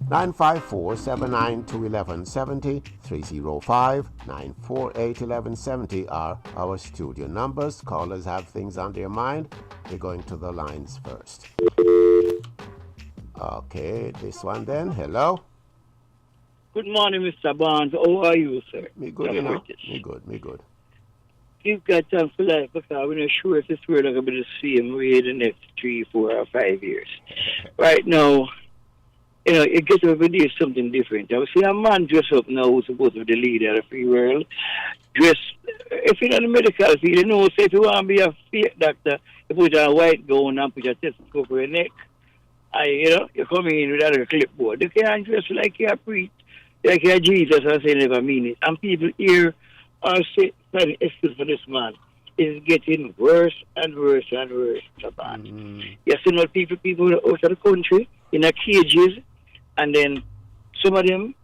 954-792-1170, 305-948-1170 are our studio numbers. Callers have things on their mind. We're going to the lines first. Okay, this one then. Hello. Good morning, Mr. Barnes. How are you, sir? Me good, you know. Me good. You've got time for life because we're not sure if this world is going to be the same way the next 3, 4, or 5 years. Right now, you get every day something different. I see a man dress up now who's supposed to be the leader of the free world. Dress, if you're in the medical field, say if you want to be a fake doctor, you put on a white gown and put a stethoscope on your neck. You come in with a clipboard. You can't dress like you're a priest, like you're Jesus, and say never mean it. And people here are saying, excuse for this man. It's getting worse and worse and worse. You see not people out of the country in the cages, and then some of them,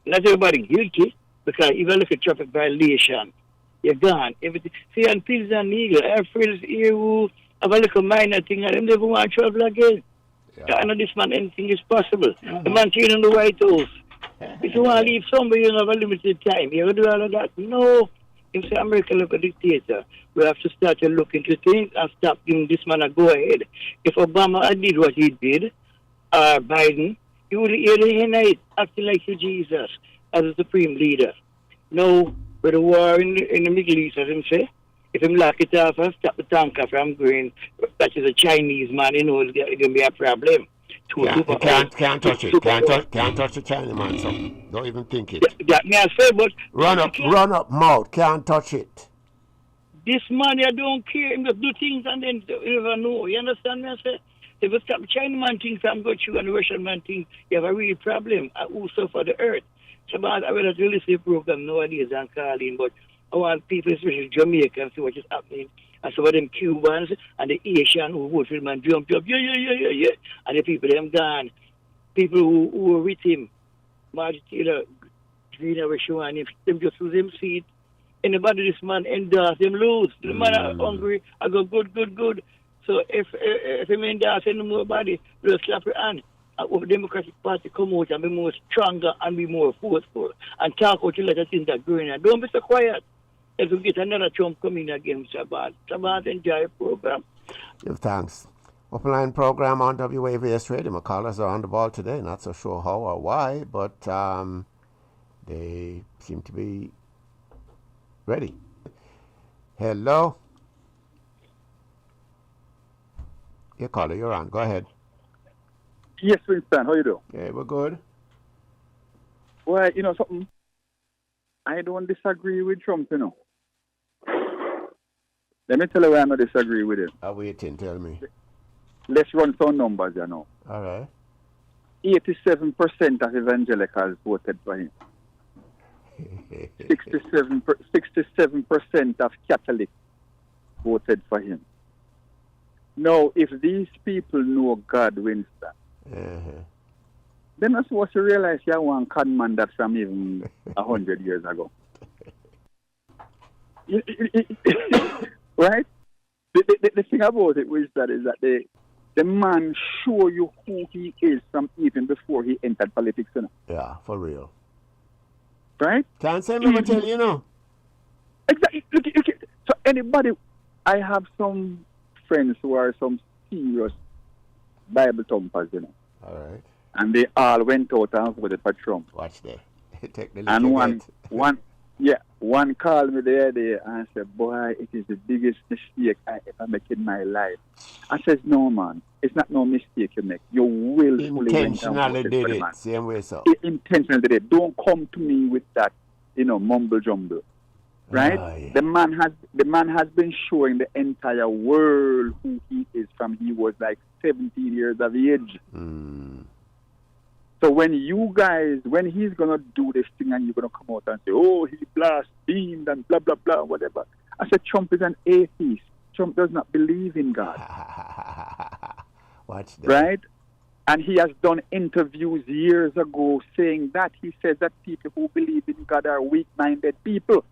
not everybody guilty, because even look at traffic violation, you're gone. Everything. See, and pills and needles, I have friends here who have a little minor thing, and they never want to travel again. Yeah. I know this man, anything is possible. The man came in the White House. If you want to leave somebody, you have a limited time. You ever do all of that? No. If say America like a dictator, we have to start to look into things and stop giving this man a go-ahead. If Obama had did what he did, or Biden, you would hear the night acting like you Jesus as a supreme leader. Now, with the war in the Middle East, as him say, if him lock it off and stop the tanker from going, that is a Chinese man, it's going to be a problem. Can't touch it. Can't touch the Chinese man, so don't even think it. That may I say, but run up mouth, can't touch it. This man, I don't care. He just do things and then you never know. You understand me? I say, if you stop the Chinese man things from go through and the Russian man things, you have a real problem. Also for the earth. So I will have to listen to the program nowadays and call in, but I want people, especially Jamaica, see what is happening. And some of them Cubans and the Asian who vote for him and jump, yeah. And the people, them gone. People who were with him, Marty Taylor, Greener, and him, them just lose him seat. Anybody, this man endorse, them lose. The man are hungry, I go good. So if him endorse any more body, we'll slap your hand. I hope the Democratic Party come out and be more stronger and be more forceful. And talk out a lot of things that are going on. Don't be so quiet. If we get another Trump coming again, Sabbath, enjoy the program. Give thanks. Open line program on WAVS Radio. My callers are on the ball today. Not so sure how or why, but they seem to be ready. Hello. Your caller, you're on. Go ahead. Yes, Winston. How you doing? Okay, we're good. Well, something. I don't disagree with Trump, Let me tell you why I don't disagrry with him. I'm waiting, tell me. Let's run some numbers, All right. 87% of evangelicals voted for him. 67% of Catholics voted for him. Now, if these people know God, Winston, then I'm supposed to realize you have one conman that's from even 100 years ago. Right? The thing about it is that the man show you who he is from even before he entered politics. Yeah, for real. Right? Can't say never tell you, Exactly. Look, so anybody, I have some friends who are some serious Bible thumpers, All right. And they all went out and voted for Trump. Watch there. Take the and one called me the other day and said, boy, it is the biggest mistake I ever make in my life. I said, no, man, it's not no mistake you make. You will intentionally did it. Same way, so. Intentionally did it. Don't come to me with that, mumble jumble. Right? Yeah. The man has been showing the entire world who he is from he was like 17 years of age. So when he's going to do this thing and you're going to come out and say, oh, he blasphemed and blah, blah, blah, whatever. I said, Trump is an atheist. Trump does not believe in God. Watch that. Right? And he has done interviews years ago saying that. He says that people who believe in God are weak-minded people.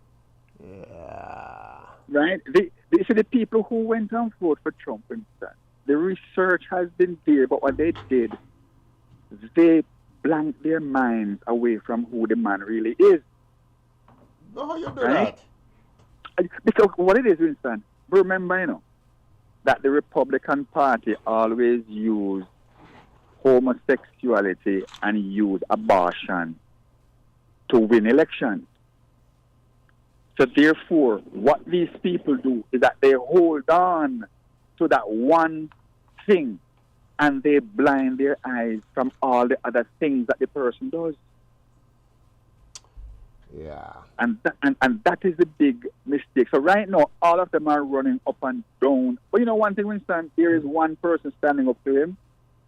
Yeah. Right? These are the people who went and voted for Trump instead. The research has been there, but what they did, they blank their minds away from who the man really is. How you do Right? that? Because what it is, Winston, remember, that the Republican Party always used homosexuality and use abortion to win elections. So therefore, what these people do is that they hold on to that one thing and they blind their eyes from all the other things that the person does. Yeah. And that is the big mistake. So right now, all of them are running up and down. But you know one thing, Winston, there is one person standing up to him.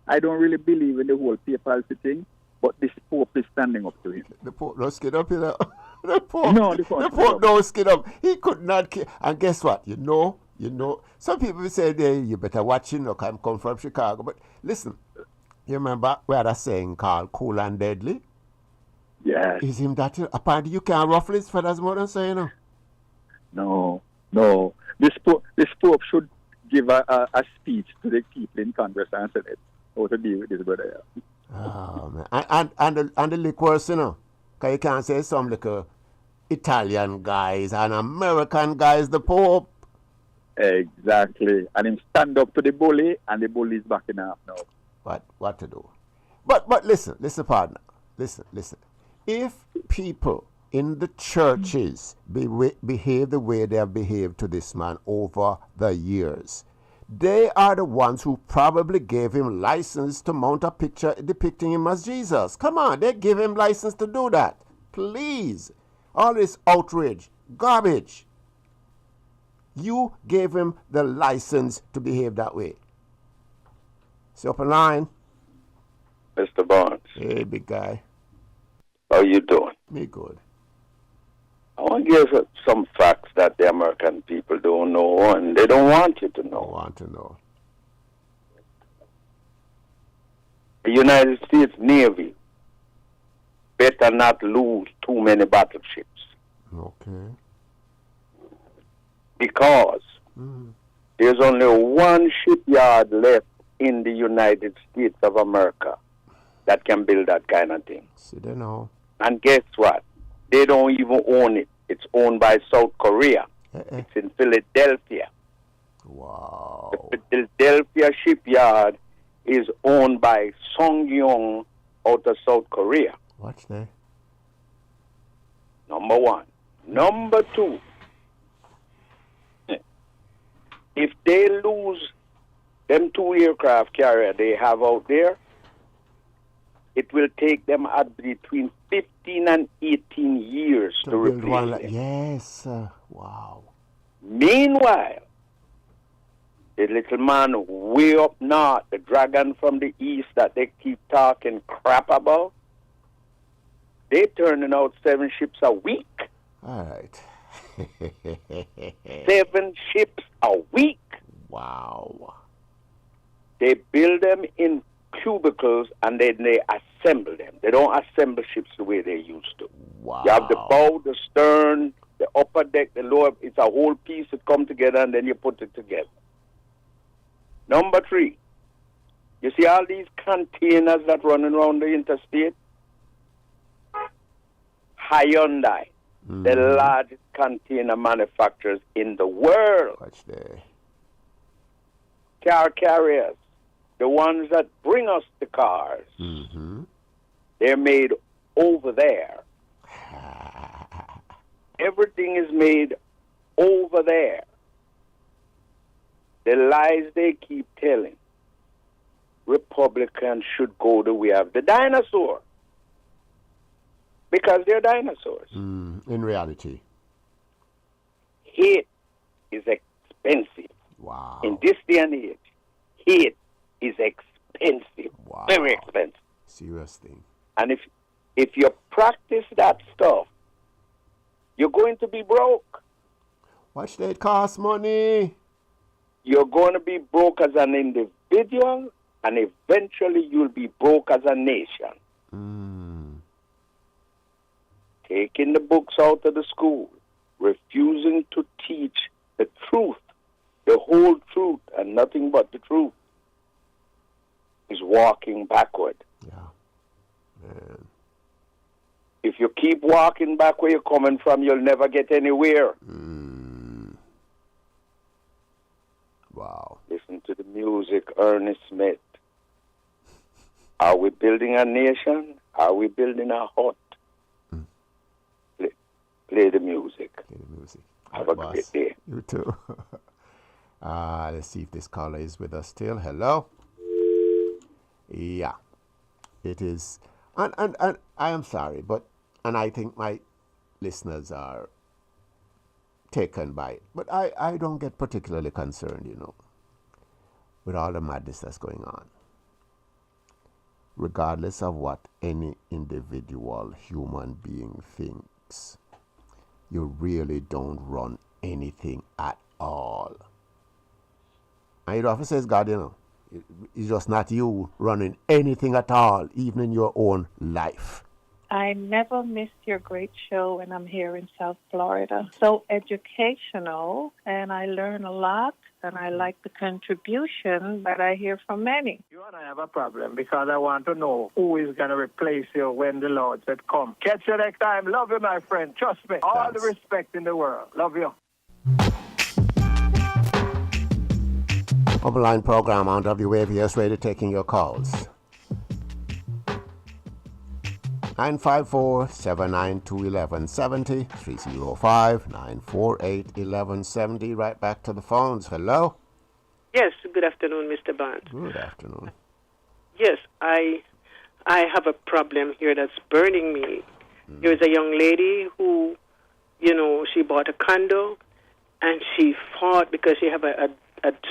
I don't really believe in the whole papality thing, but this Pope is standing up to him. The Pope don't skid up, The Pope, No, the Pope don't skid up. He could not. And guess what? You know. Some people say, you better watch him. Look, I'm come from Chicago. But listen, you remember we had a saying called cool and deadly? Yes. Is him that? Apparently you can't ruffle his feathers more than saying, No. This Pope should give a speech to the people in Congress and Senate how to deal with this brother. Oh, man. And the liquors, because you can't say some like Italian guys and American guys, the Pope. Exactly. And him stand up to the bully, and the bully is backing up now. What to do? But listen, partner. Listen. If people in the churches behave the way they have behaved to this man over the years, they are the ones who probably gave him license to mount a picture depicting him as Jesus. Come on, they give him license to do that. Please. All this outrage, garbage. You gave him the license to behave that way. See up in line. Mr. Barnes. Hey, big guy. How you doing? Me good. I want to give some facts that the American people don't know and they don't want you to know. I want to know. The United States Navy better not lose too many battleships. Okay. Because there's only one shipyard left in the United States of America that can build that kind of thing. See, they know. And guess what? They don't even own it. It's owned by South Korea. It's in Philadelphia. Wow. The Philadelphia shipyard is owned by Songyong out of South Korea. Watch there. Number one. Number two, if they lose them 2 aircraft carrier they have out there, it will take them at between 15 and 18 years to replace one them. Yes. Wow. Meanwhile, the little man way up north, the dragon from the east that they keep talking crap about, they turning out 7 ships a week. All right. 7 ships a week. Wow. They build them in cubicles and then they assemble them. They don't assemble ships the way they used to. Wow. You have the bow, the stern, the upper deck, the lower. It's a whole piece that come together and then you put it together. Number 3, you see all these containers that running around the interstate? Hyundai, the largest container manufacturers in the world. Watch there. Car carriers, the ones that bring us the cars, they're made over there. Everything is made over there. The lies they keep telling, Republicans should go the way of the dinosaur. Because they're dinosaurs. In reality. Hate is expensive. Wow. In this day and age, hate is expensive. Wow. Very expensive. Serious thing. And if you practice that stuff, you're going to be broke. Watch that, it costs money. You're going to be broke as an individual, and eventually you'll be broke as a nation. Taking the books out of the school, refusing to teach the truth, the whole truth, and nothing but the truth, is walking backward. Yeah. you keep walking back where you're coming from, you'll never get anywhere. Wow. Listen to the music, Ernest Smith. Are we building a nation? Are we building a hut? Play the music. Play the music. Have a great day. You too. Let's see if this caller is with us still. Hello? Yeah. It is. And I am sorry, and I think my listeners are taken by it. But I don't get particularly concerned, with all the madness that's going on. Regardless of what any individual human being thinks, you really don't run anything at all. And you don't have to say it's God, It's just not you running anything at all, even in your own life. I never missed your great show when I'm here in South Florida. So educational, and I learn a lot, and I like the contribution that I hear from many. You and I have a problem because I want to know who is going to replace you when the Lord said, come. Catch you next time. Love you, my friend. Trust me. All the respect in the world. Love you. Open line program on WAVS Radio taking your calls. 954-792-1170, 305-948-1170. Right back to the phones. Hello? Yes, good afternoon, Mr. Barnes. Good afternoon. Yes, I have a problem here that's burning me. There is a young lady who, she bought a condo, and she fought because she have a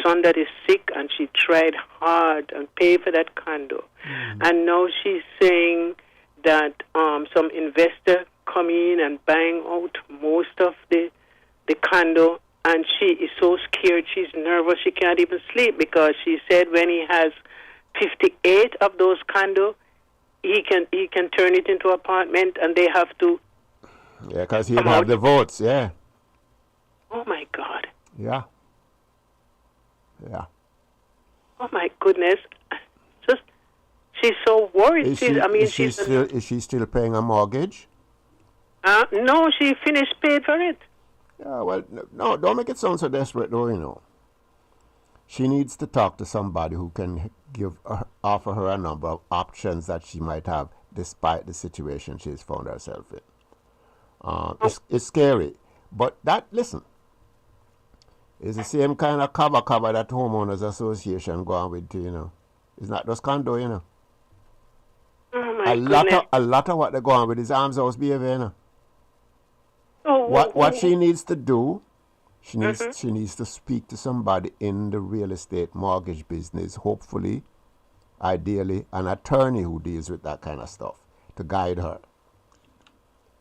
son that is sick, and she tried hard and paid for that condo. And now she's saying that some investor come in and buying out most of the condo, and she is so scared, she's nervous, she can't even sleep, because she said when he has 58 of those condo, he can turn it into apartment, and they have to. Yeah, because he'd have the votes. Yeah. Oh my God. Yeah. Yeah. Oh my goodness. Just, she's so worried. Is she still paying a mortgage? No, she finished paid for it. Yeah, well, no, don't make it sound so desperate, though, She needs to talk to somebody who can offer her a number of options that she might have despite the situation she's found herself in. It's scary. But listen, it's the same kind of cover that homeowners association go on with, It's not just condo, Oh my goodness. A lot of what they go on with is arms house behavior, Oh, what she needs to do, she needs to speak to somebody in the real estate mortgage business, hopefully, ideally, an attorney who deals with that kind of stuff to guide her.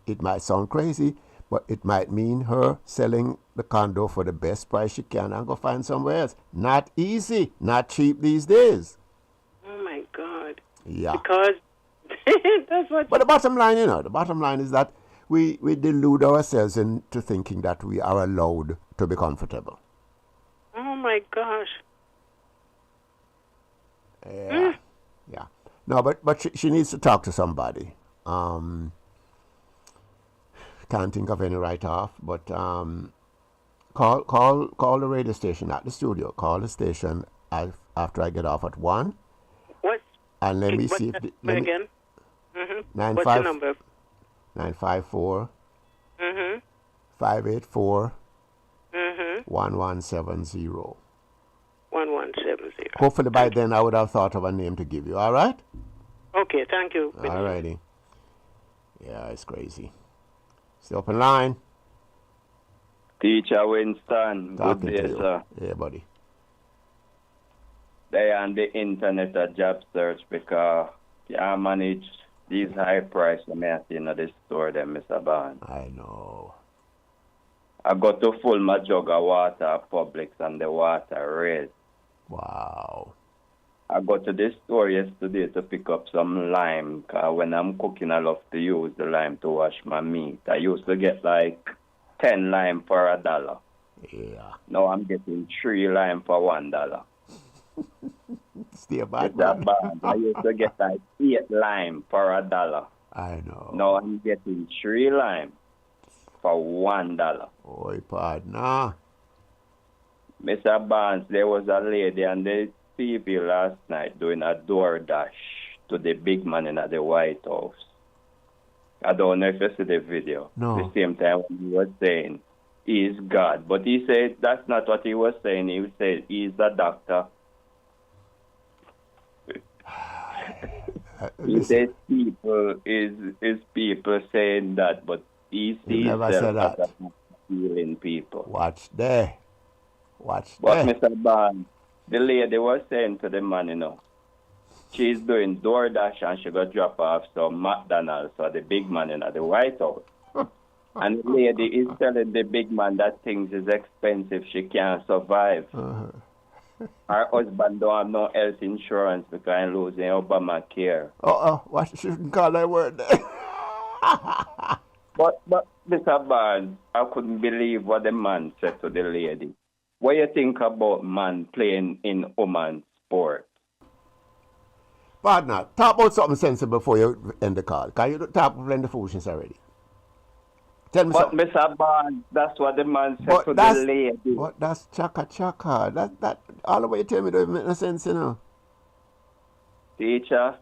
It might sound crazy, but it might mean her selling the condo for the best price she can and go find somewhere else. Not easy, not cheap these days. Oh my God. Yeah. Because that's what. But the bottom line, is that we delude ourselves into thinking that we are allowed to be comfortable. Oh my gosh. Yeah. Yeah. No, but she needs to talk to somebody. Can't think of any right off, but call the radio station at the studio. Call the station after I get off at 1. What? And let me see if again. What's the number? 954 584 1170. 1170. Hopefully by then I would have thought of a name to give you. All right? Okay, thank you. All righty. Yeah, it's crazy. Stay open line. Teacher Winston, Talking good day, to you. sir. Yeah, buddy. They on the internet a job search because I manage these high prices I see in the store, them, Mr. Barnes. I know. I got to fill my jug of water at Publix and the water red. Wow. I got to the store yesterday to pick up some lime, because when I'm cooking, I love to use the lime to wash my meat. I used to get like 10 lime for $1. Yeah. Now I'm getting 3 lime for $1. Still bad, It's that bad. I used to get like 8 lime for $1. I know. Now I'm getting 3 lime for $1. Oi, partner. Mr. Barnes, there was a lady on the TV last night doing a DoorDash to the big man in the White House. I don't know if you see the video. No. The same time when he was saying he is God. But he said that's not what he was saying. He said he's a doctor. He says people is people saying that, but he sees never said that. as healing people. Watch there. Watch But there. Mr. Barnes, the lady was saying to the man, you know, she's doing DoorDash and she got drop off some McDonald's or the big man in the White House. And the lady is telling the big man that things is expensive, she can't survive. Her husband don't have no health insurance because he's losing Obamacare. What shouldn't call that word there. But Mr. Barnes, I couldn't believe what the man said to the lady. What do you think about man playing in women's sport? Partner, talk about something sensible before you end the call. Can you talk plenty of foolishness already? Tell me But something. Mr. Barnes, that's what the man said to the lady. But that's chaka. That all the way you tell me don't make no sense, you know. Teacher,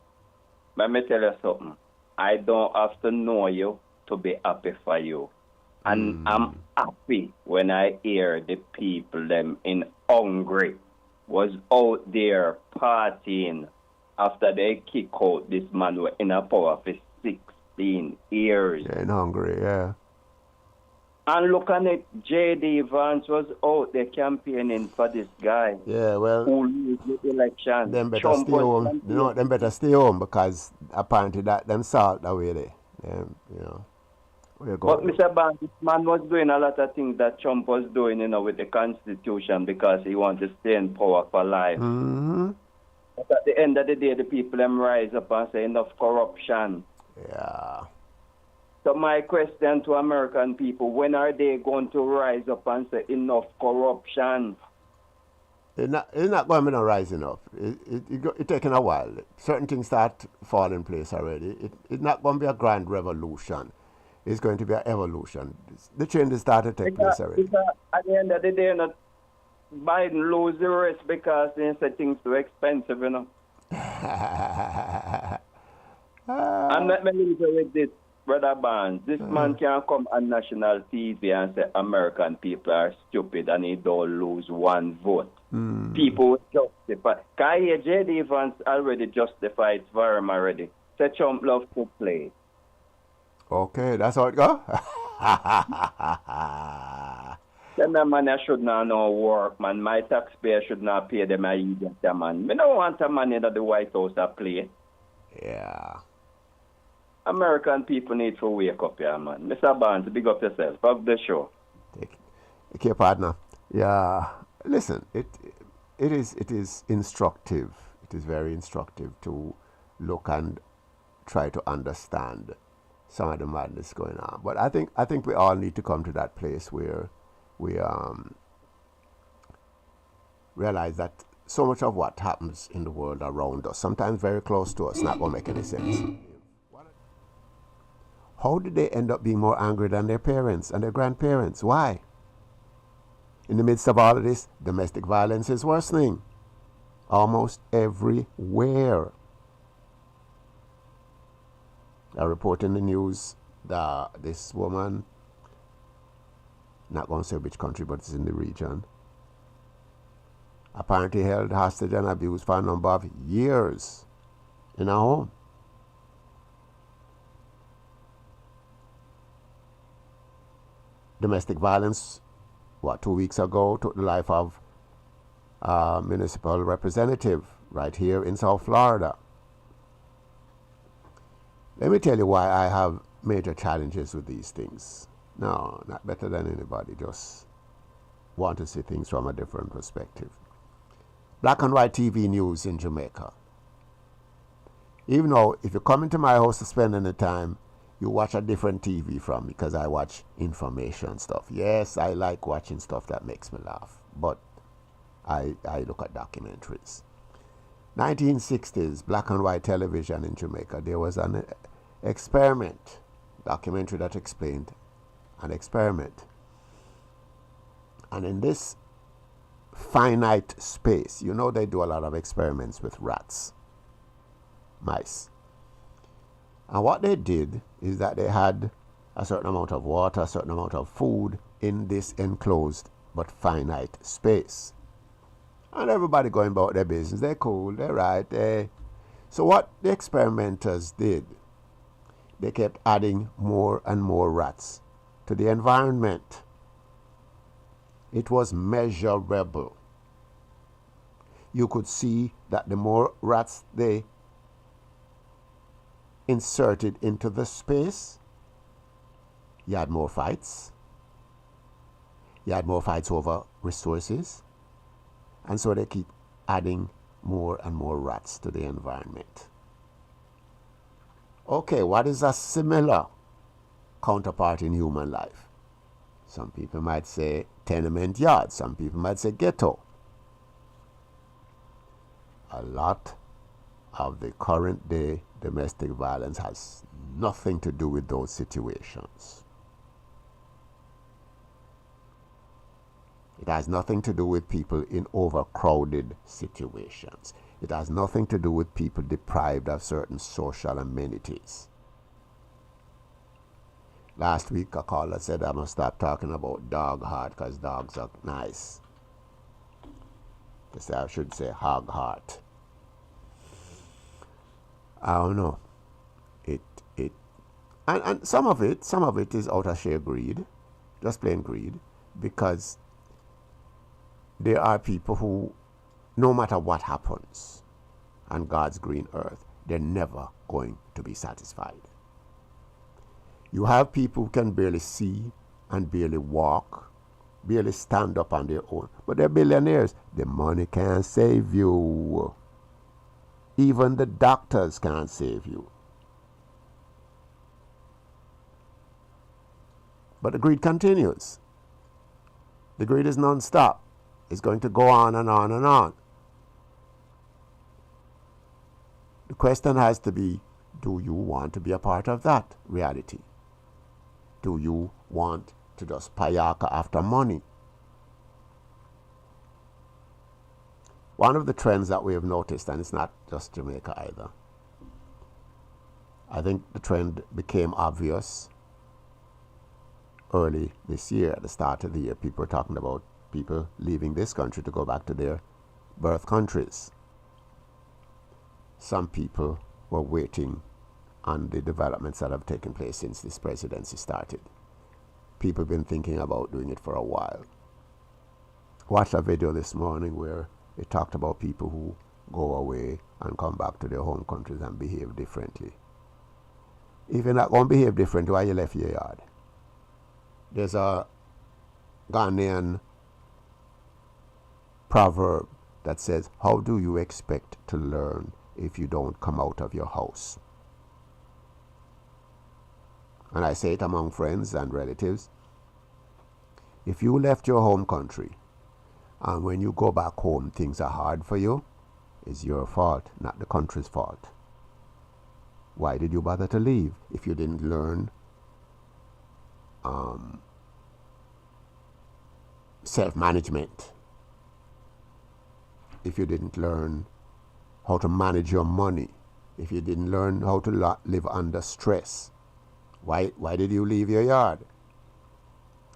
let me tell you something. I don't have to know you to be happy for you. And I'm happy when I hear the people them in Hungary was out there partying after they kick out this man who in a power for 16 years. Yeah, in Hungary, yeah. And look at it, J.D. Vance was out there campaigning for this guy. Yeah, well, who lose the election. them better Trump stay was home. campaigning. You know, them better stay home because apparently that them salt away there. You know. Where you go? But Mr. Barnes, this man was doing a lot of things that Trump was doing, you know, with the Constitution because he wanted to stay in power for life. Mm-hmm. But at the end of the day, the people them rise up and say enough corruption. Yeah. So my question to American people, when are they going to rise up and say enough corruption? It's not going to be no rising up. It's taking a while. Certain things start fall in place already. It's not going to be a grand revolution. It's going to be an evolution. The changes started to take place already. At the end of the day, not Biden lose the race because they said things too expensive, you know. And let me leave you with this, Brother Barnes. This man can come on national TV and say American people are stupid and he don't lose one vote. People will justify. Can you hear J.D. Vance already justified for him already? Say Trump love to play. Okay, that's how it go? Then the man should not know work, man. My taxpayer should not pay them a idiot, man. I don't want a man in the White House to play. Yeah. American people need to wake up here, man. Mr. Barnes, big up yourself. Of the show. Okay, partner. Yeah. Listen, it is instructive. It is very instructive to look and try to understand some of the madness going on. But I think we all need to come to that place where we realize that so much of what happens in the world around us, sometimes very close to us, not going to make any sense. How did they end up being more angry than their parents and their grandparents? Why? In the midst of all of this, domestic violence is worsening almost everywhere. I report in the news that this woman, not going to say which country, but it's in the region, apparently held hostage and abused for a number of years in her home. Domestic violence, 2 weeks ago, took the life of a municipal representative right here in South Florida. Let me tell you why I have major challenges with these things. No, not better than anybody, just want to see things from a different perspective. Black and white TV news in Jamaica. Even though if you come into my house to spend any time, you watch a different TV from me because I watch information stuff. Yes, I like watching stuff that makes me laugh, but I look at documentaries. 1960s, black and white television in Jamaica. There was an experiment, documentary that explained an experiment. And in this finite space, you know they do a lot of experiments with rats, mice. And what they did is that they had a certain amount of water, a certain amount of food in this enclosed but finite space. And everybody going about their business. They're cool, they're right. So what the experimenters did, they kept adding more and more rats to the environment. It was measurable. You could see that the more rats they inserted into the space, you had more fights. You had more fights over resources. And so they keep adding more and more rats to the environment. Okay, what is a similar counterpart in human life? Some people might say tenement yard. Some people might say ghetto. A lot of the current day domestic violence has nothing to do with those situations. It has nothing to do with people in overcrowded situations. It has nothing to do with people deprived of certain social amenities. Last week a caller said I must stop talking about dog heart because dogs are nice. I should say hog heart. I don't know. And some of it is out of sheer greed, just plain greed, because there are people who, no matter what happens on God's green earth, they're never going to be satisfied. You have people who can barely see and barely walk, barely stand up on their own, but they're billionaires. The money can't save you. Even the doctors can't save you. But the greed continues. The greed is non-stop. It's going to go on and on and on. The question has to be, do you want to be a part of that reality? Do you want to just payaka after money? One of the trends that we have noticed, and it's not just Jamaica either, I think the trend became obvious early this year. At the start of the year, people were talking about people leaving this country to go back to their birth countries. Some people were waiting on the developments that have taken place since this presidency started. People have been thinking about doing it for a while. Watched a video this morning where it talked about people who go away and come back to their home countries and behave differently. If you're not going to behave differently, why you left your yard? There's a Ghanaian proverb that says, how do you expect to learn if you don't come out of your house? And I say it among friends and relatives. If you left your home country and when you go back home things are hard for you, it's your fault, not the country's fault. Why did you bother to leave if you didn't learn self-management? If you didn't learn how to manage your money, if you didn't learn how to live under stress, why did you leave your yard?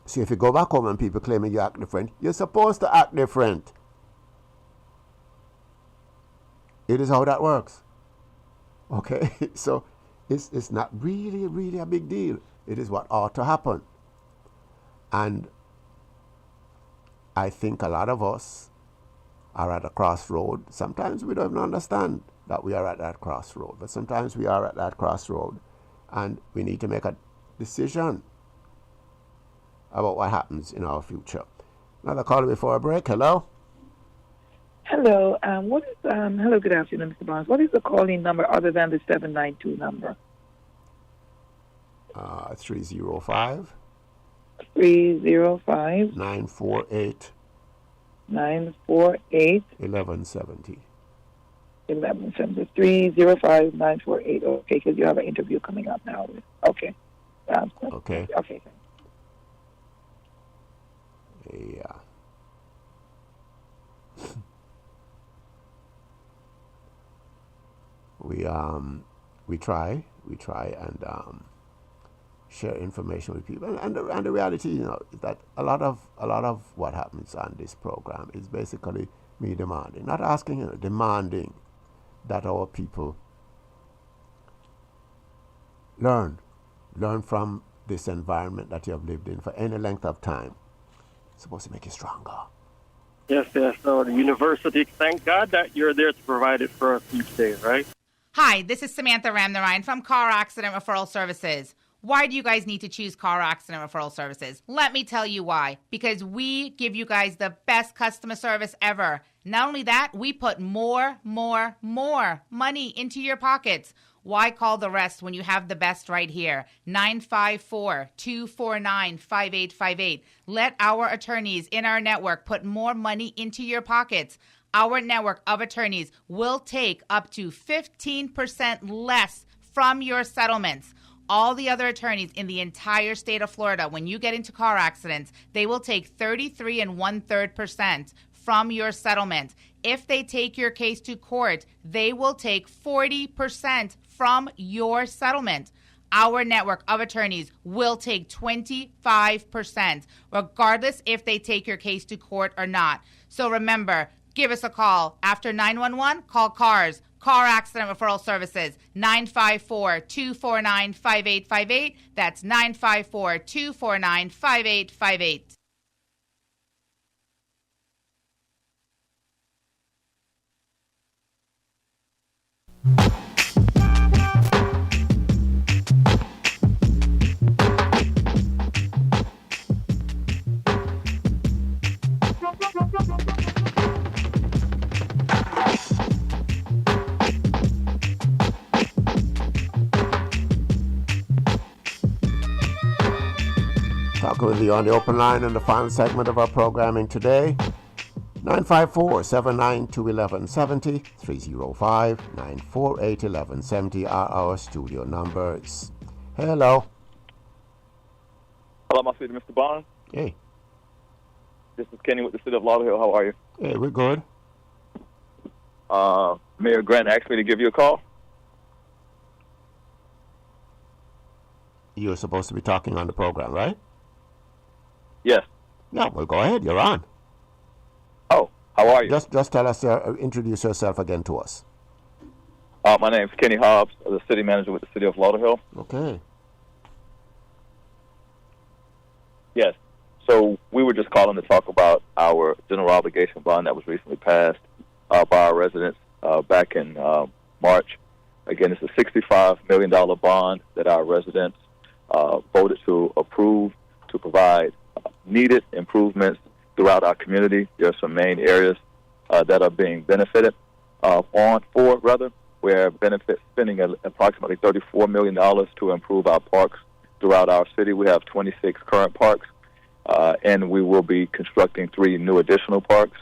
So if you go back home and people claiming you act different, you're supposed to act different. It is how that works. Okay, so it's not really a big deal. It is what ought to happen. And I think a lot of us are at a crossroad. Sometimes we don't even understand that we are at that crossroad, but sometimes we are at that crossroad and we need to make a decision about what happens in our future. Another call before a break. Hello? Hello. Hello, good afternoon, Mr. Barnes. What is the calling number other than the 792 number? 305 305 948 948 1170. 1173-05-948. Okay, because you have an interview coming up now. Okay. Okay. Okay. Yeah. We try and share information with people, and the reality, is that a lot of what happens on this program is basically me demanding, not asking, demanding that our people learn from this environment that you have lived in for any length of time. It's supposed to make you stronger. Yes. So the university, thank God that you're there to provide it for us each day, right? Hi, this is Samantha Ramnarine from Car Accident Referral Services. Why do you guys need to choose Car Accident Referral Services? Let me tell you why. Because we give you guys the best customer service ever. Not only that, we put more money into your pockets. Why call the rest when you have the best right here? 954-249-5858. Let our attorneys in our network put more money into your pockets. Our network of attorneys will take up to 15% less from your settlements. All the other attorneys in the entire state of Florida, when you get into car accidents, they will take 33 1/3% from your settlement. If they take your case to court, they will take 40% from your settlement. Our network of attorneys will take 25%, regardless if they take your case to court or not. So remember, give us a call. After 911, call CARS, Car Accident Referral Services, 954-249-5858. That's 954-249-5858. Talking with you on the open line in the final segment of our programming today. 954-792-1170, 305-948-1170 are our studio numbers. Hello. Hello, my city, Mr. Barnes. Hey. This is Kenny with the city of Lauderhill. How are you? Hey, we're good. Mayor Grant asked me to give you a call. You're supposed to be talking on the program, right? Yes. No, well, go ahead. You're on. Oh, how are you? Just tell us, introduce yourself again to us. My name's Kenny Hobbs, the city manager with the city of Lauderhill. Okay. Yes. So we were just calling to talk about our general obligation bond that was recently passed by our residents back in March. Again, it's a $65 million bond that our residents voted to approve to provide needed improvements throughout our community. There are some main areas that are being benefited where benefits spending approximately $34 million to improve our parks throughout our city. We have 26 current parks, and we will be constructing 3 new additional parks.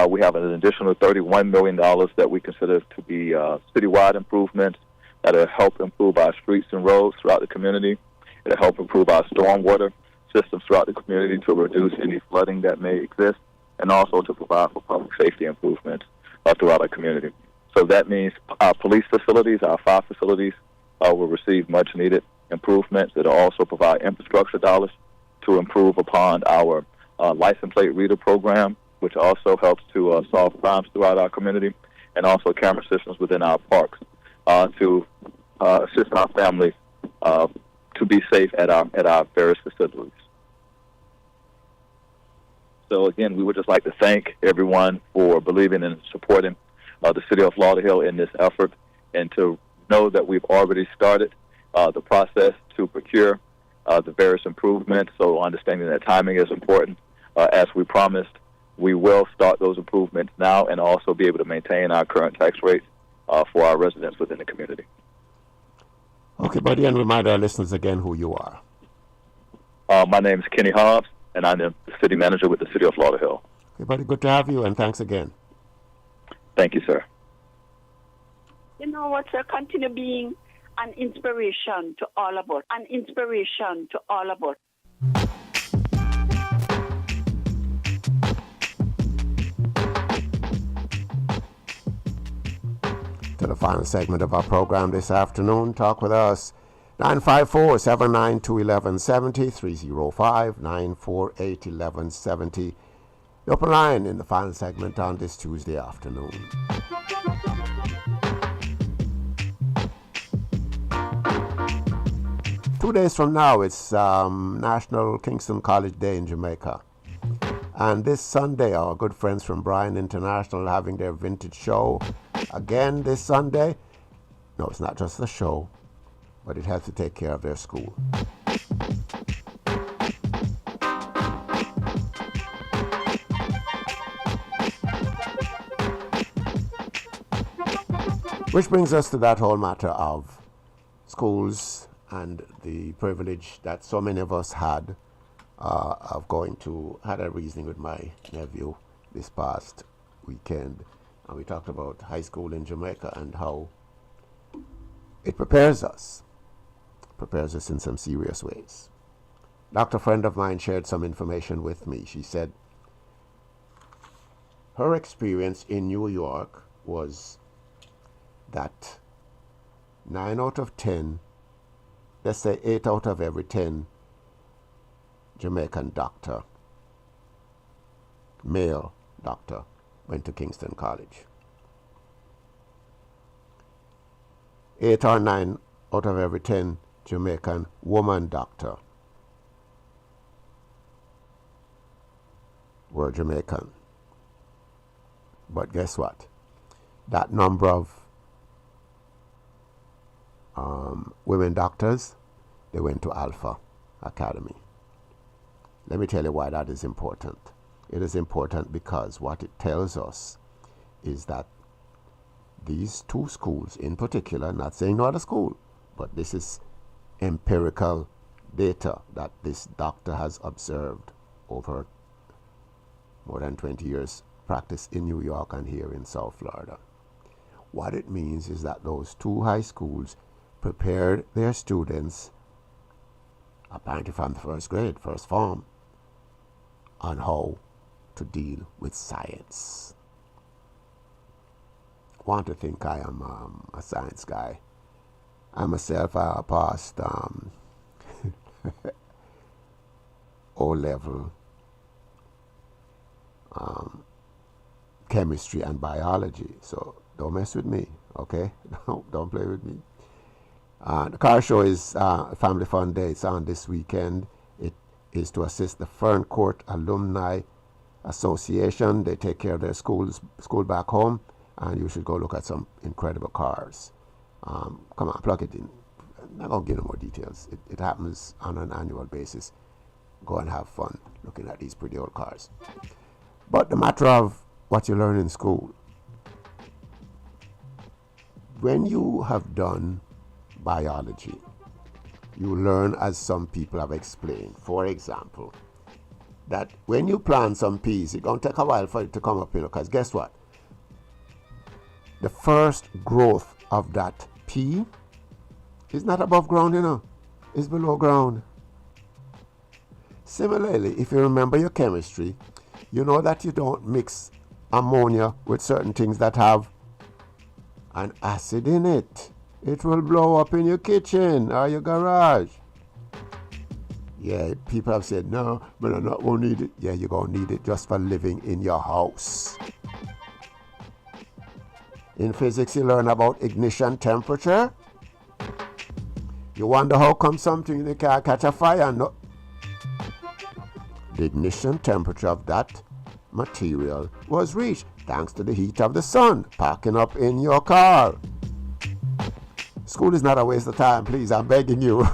We have an additional $31 million that we consider to be citywide improvements that will help improve our streets and roads throughout the community. It'll help improve our stormwater systems throughout the community to reduce any flooding that may exist, and also to provide for public safety improvements throughout our community. So that means our police facilities, our fire facilities will receive much-needed improvements. It'll also provide infrastructure dollars to improve upon our license plate reader program, which also helps to solve crimes throughout our community, and also camera systems within our parks to assist our families to be safe at our various facilities. So again, we would just like to thank everyone for believing and supporting the city of Lauderhill in this effort, and to know that we've already started the process to procure the various improvements. So understanding that timing is important. As we promised, we will start those improvements now and also be able to maintain our current tax rates for our residents within the community. Okay, buddy, and remind our listeners again who you are. My name is Kenny Hobbs, and I'm the city manager with the city of Lauderhill. Okay, buddy, good to have you, and thanks again. Thank you, sir. You know what, sir? Continue being an inspiration to all of us. An inspiration to all of us. To the final segment of our program this afternoon. Talk with us. 954-792-1170, 305-948-1170. The open line in the final segment on this Tuesday afternoon. Two days from now, it's National Kingston College Day in Jamaica. And this Sunday, our good friends from Bryan International are having their vintage show. Again this Sunday. No, it's not just the show, but it has to take care of their school. Which brings us to that whole matter of schools and the privilege that so many of us had of going to, had a reasoning with my nephew this past weekend. And we talked about high school in Jamaica and how it prepares us in some serious ways. Doctor friend of mine shared some information with me. She said her experience in New York was that 9 out of 10, let's say 8 out of every 10 Jamaican doctor, male doctor, went to Kingston College. 8 or 9 out of every 10 Jamaican woman doctor were Jamaican. But guess what? That number of women doctors, they went to Alpha Academy. Let me tell you why that is important. It is important because what it tells us is that these two schools in particular, not saying no other school, but this is empirical data that this doctor has observed over more than 20 years practice in New York and here in South Florida. What it means is that those two high schools prepared their students, apparently from the first grade, first form, on how to deal with science. I want to think I am a science guy. I myself passed O-level chemistry and biology, so don't mess with me, okay? Don't play with me. The car show is Family Fun Day. It's on this weekend. It is to assist the Fern Court Alumni Association. They take care of their school back home, and you should go look at some incredible cars. Come on, plug it in. I'm not going to give you more details. It happens on an annual basis. Go and have fun looking at these pretty old cars. But the matter of what you learn in school, when you have done biology, you learn, as some people have explained, for example, that when you plant some peas, it's going to take a while for it to come up, because guess what? The first growth of that pea is not above ground, it's below ground. Similarly, if you remember your chemistry, you know that you don't mix ammonia with certain things that have an acid in it. It will blow up in your kitchen or your garage. Yeah, people have said, no, but I'm not going to need it. Yeah, you're going to need it just for living in your house. In physics, you learn about ignition temperature. You wonder how come something they can't catch a fire. No. The ignition temperature of that material was reached thanks to the heat of the sun packing up in your car. School is not a waste of time, please, I'm begging you.